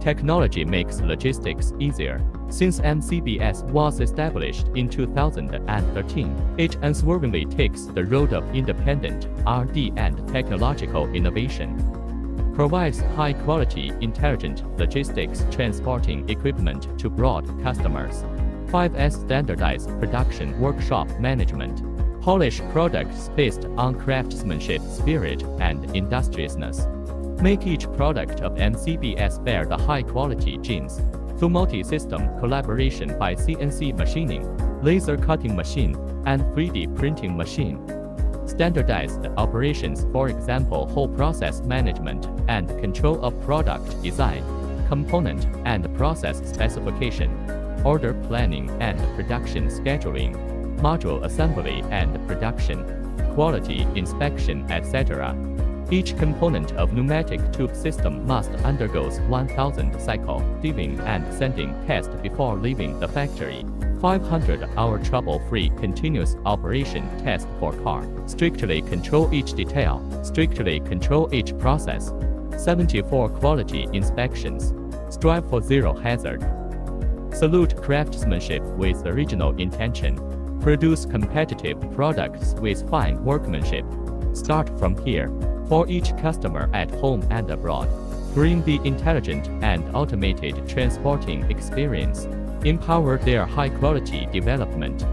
Technology makes logistics easier. Since MCBS was established in 2013, it unswervingly takes the road of independent R&D and technological innovation. Provides high-quality, intelligent logistics transporting equipment to broad customers. 5S standardized production workshop management. Polish products based on craftsmanship spirit and industriousness. Make each product of MCBS bear the high-quality genes. Through multi-system collaboration by CNC machining, laser cutting machine, and 3D printing machine. Standardized operations, for example, whole process management and control of product design, component and process specification, order planning and production scheduling, module assembly and production, quality inspection, etc. Each component of pneumatic tube system must undergo 1000 cycle, receiving and sending test before leaving the factory. 500-hour trouble-free continuous operation test for car. Strictly control each detail. Strictly control each process. 74 quality inspections. Strive for zero hazard. Salute craftsmanship with original intention. Produce competitive products with fine workmanship. Start from here. For each customer at home and abroad. Bring the intelligent and automated transporting experience. Empower their high-quality development.